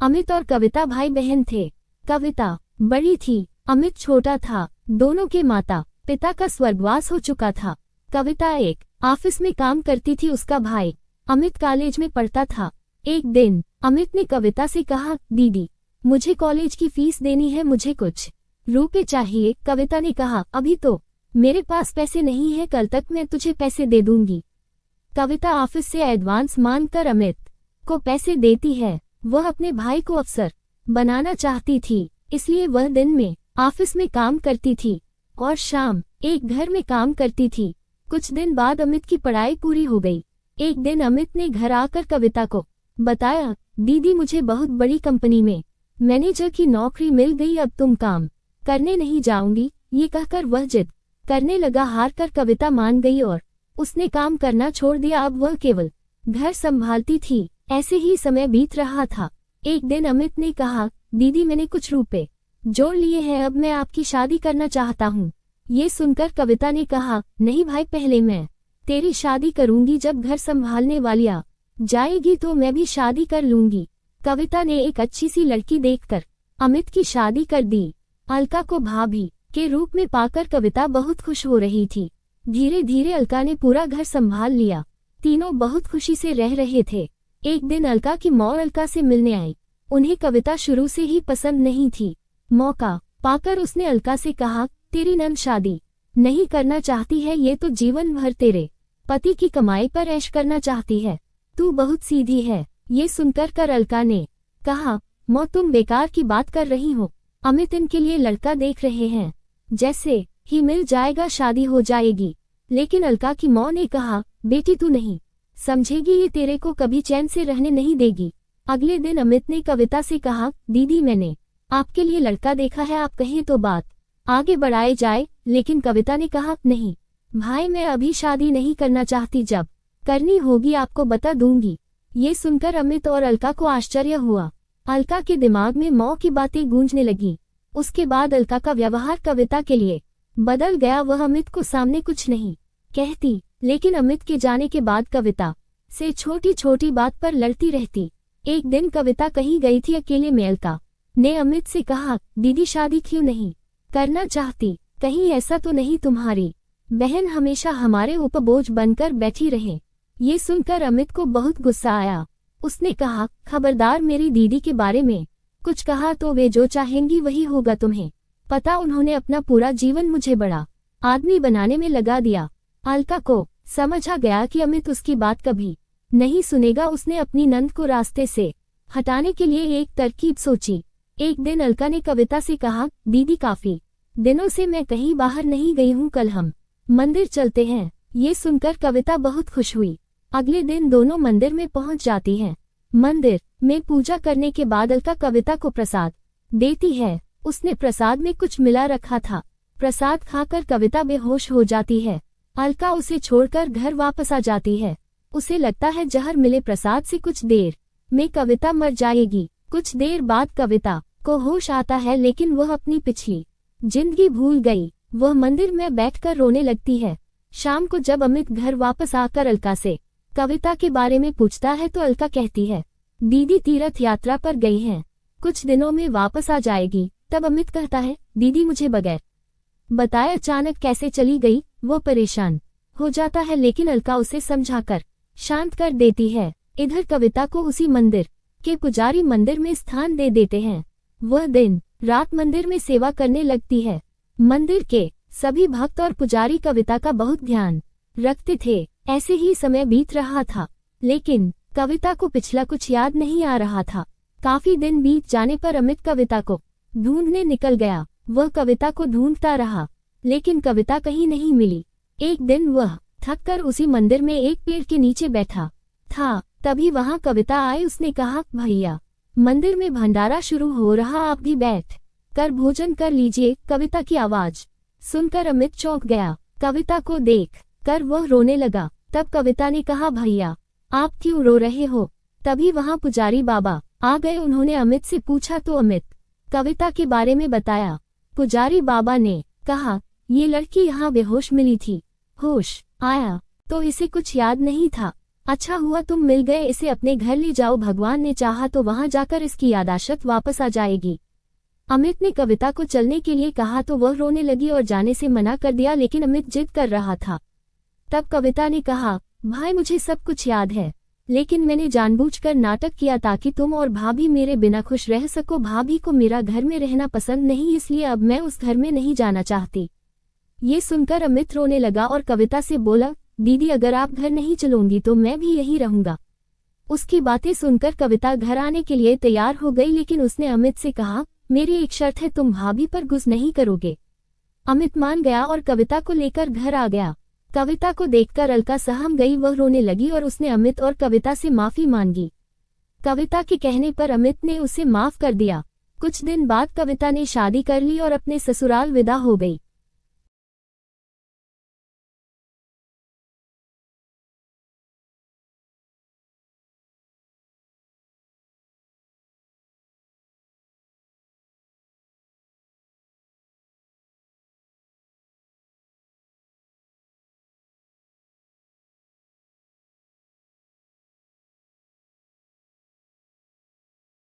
अमित और कविता भाई बहन थे। कविता बड़ी थी, अमित छोटा था। दोनों के माता पिता का स्वर्गवास हो चुका था। कविता एक ऑफिस में काम करती थी, उसका भाई अमित कॉलेज में पढ़ता था। एक दिन अमित ने कविता से कहा, दीदी मुझे कॉलेज की फीस देनी है, मुझे कुछ रुपए चाहिए। कविता ने कहा, अभी तो मेरे पास पैसे नहीं है, कल तक मैं तुझे पैसे दे दूंगी। कविता ऑफिस से एडवांस मांगकर अमित को पैसे देती है। वह अपने भाई को अफसर बनाना चाहती थी, इसलिए वह दिन में ऑफिस में काम करती थी और शाम एक घर में काम करती थी। कुछ दिन बाद अमित की पढ़ाई पूरी हो गई। एक दिन अमित ने घर आकर कविता को बताया, दीदी मुझे बहुत बड़ी कंपनी में मैनेजर की नौकरी मिल गई, अब तुम काम करने नहीं जाऊंगी। ये कहकर वह जिद करने लगा। हार कर कविता मान गई और उसने काम करना छोड़ दिया। अब वह केवल घर संभालती थी। ऐसे ही समय बीत रहा था। एक दिन अमित ने कहा, दीदी मैंने कुछ रुपए जोड़ लिए हैं, अब मैं आपकी शादी करना चाहता हूँ। ये सुनकर कविता ने कहा, नहीं भाई, पहले मैं तेरी शादी करूंगी, जब घर संभालने वाली आ जाएगी तो मैं भी शादी कर लूंगी। कविता ने एक अच्छी सी लड़की देखकर अमित की शादी कर दी। अलका को भाभी के रूप में पाकर कविता बहुत खुश हो रही थी। धीरे धीरे अलका ने पूरा घर संभाल लिया। तीनों बहुत खुशी से रह रहे थे। एक दिन अलका की मौँ अलका से मिलने आई। उन्हें कविता शुरू से ही पसंद नहीं थी। मौका पाकर उसने अलका से कहा, तेरी नंद शादी नहीं करना चाहती है, ये तो जीवन भर तेरे पति की कमाई पर ऐश करना चाहती है, तू बहुत सीधी है। ये सुनकर अलका ने कहा, मौँ तुम बेकार की बात कर रही हो, अमित इनके लिए लड़का देख रहे हैं, जैसे ही मिल जाएगा शादी हो जाएगी। लेकिन अलका की मौँ ने कहा, बेटी तू नहीं समझेगी, ये तेरे को कभी चैन से रहने नहीं देगी। अगले दिन अमित ने कविता से कहा, दीदी मैंने आपके लिए लड़का देखा है, आप कहें तो बात आगे बढ़ाई जाए। लेकिन कविता ने कहा, नहीं भाई, मैं अभी शादी नहीं करना चाहती, जब करनी होगी आपको बता दूंगी। ये सुनकर अमित और अलका को आश्चर्य हुआ। अलका के दिमाग में मौँ की बातें गूंजने लगी। उसके बाद अलका का व्यवहार कविता के लिए बदल गया। वह अमित को सामने कुछ नहीं कहती, लेकिन अमित के जाने के बाद कविता से छोटी छोटी बात पर लड़ती रहती। एक दिन कविता कहीं गई थी अकेले में। अलका ने अमित से कहा, दीदी शादी क्यों नहीं करना चाहती, कहीं ऐसा तो नहीं तुम्हारी बहन हमेशा हमारे ऊपर बोझ बनकर बैठी रहे। ये सुनकर अमित को बहुत गुस्सा आया। उसने कहा, खबरदार मेरी दीदी के बारे में कुछ कहा तो वे जो चाहेंगी वही होगा, तुम्हें पता उन्होंने अपना पूरा जीवन मुझे बड़ा आदमी बनाने में लगा दिया। अलका को समझ आ गया कि अमित उसकी बात कभी नहीं सुनेगा। उसने अपनी नंद को रास्ते से हटाने के लिए एक तरकीब सोची। एक दिन अलका ने कविता से कहा, दीदी काफी दिनों से मैं कहीं बाहर नहीं गई हूँ, कल हम मंदिर चलते हैं। ये सुनकर कविता बहुत खुश हुई। अगले दिन दोनों मंदिर में पहुँच जाती हैं। मंदिर में पूजा करने के बाद अलका कविता को प्रसाद देती है। उसने प्रसाद में कुछ मिला रखा था। प्रसाद खाकर कविता बेहोश हो जाती है। अलका उसे छोड़कर घर वापस आ जाती है। उसे लगता है जहर मिले प्रसाद से कुछ देर में कविता मर जाएगी। कुछ देर बाद कविता को होश आता है, लेकिन वह अपनी पिछली जिंदगी भूल गई। वह मंदिर में बैठकर रोने लगती है। शाम को जब अमित घर वापस आकर अलका से कविता के बारे में पूछता है तो अलका कहती है, दीदी तीर्थ यात्रा पर गई हैं, कुछ दिनों में वापस आ जाएगी। तब अमित कहता है, दीदी मुझे बगैर बताए अचानक कैसे चली गई। वो परेशान हो जाता है, लेकिन अलका उसे समझाकर शांत कर देती है। इधर कविता को उसी मंदिर के पुजारी मंदिर में स्थान दे देते हैं। वह दिन रात मंदिर में सेवा करने लगती है। मंदिर के सभी भक्त और पुजारी कविता का बहुत ध्यान रखते थे। ऐसे ही समय बीत रहा था, लेकिन कविता को पिछला कुछ याद नहीं आ रहा था। काफी दिन बीत जाने पर अमित कविता को ढूंढने निकल गया। वह कविता को ढूंढता रहा, लेकिन कविता कहीं नहीं मिली। एक दिन वह थककर उसी मंदिर में एक पेड़ के नीचे बैठा था। तभी वहां कविता आई। उसने कहा, भैया मंदिर में भंडारा शुरू हो रहा, आप भी बैठ कर भोजन कर लीजिए। कविता की आवाज सुनकर अमित चौंक गया। कविता को देख कर वह रोने लगा। तब कविता ने कहा, भैया आप क्यों रो रहे हो? तभी वहां पुजारी बाबा आ गए। उन्होंने अमित से पूछा तो अमित कविता के बारे में बताया। पुजारी बाबा ने कहा, ये लड़की यहाँ बेहोश मिली थी, होश आया तो इसे कुछ याद नहीं था। अच्छा हुआ तुम मिल गए, इसे अपने घर ले जाओ, भगवान ने चाहा तो वहां जाकर इसकी यादाश्त वापस आ जाएगी। अमित ने कविता को चलने के लिए कहा तो वह रोने लगी और जाने से मना कर दिया, लेकिन अमित जिद कर रहा था। तब कविता ने कहा, भाई मुझे सब कुछ याद है, लेकिन मैंने जानबूझकर नाटक किया ताकि तुम और भाभी मेरे बिना खुश रह सको। भाभी को मेरा घर में रहना पसंद नहीं, इसलिए अब मैं उस घर में नहीं जाना चाहती। ये सुनकर अमित रोने लगा और कविता से बोला, दीदी अगर आप घर नहीं चलोगी तो मैं भी यहीं रहूंगा। उसकी बातें सुनकर कविता घर आने के लिए तैयार हो गई, लेकिन उसने अमित से कहा, मेरी एक शर्त है, तुम भाभी पर गुस्सा नहीं करोगे। अमित मान गया और कविता को लेकर घर आ गया। कविता को देखकर अलका सहम गई, वह रोने लगी और उसने अमित और कविता से माफी मांगी। कविता के कहने पर अमित ने उसे माफ कर दिया। कुछ दिन बाद कविता ने शादी कर ली और अपने ससुराल विदा हो गई।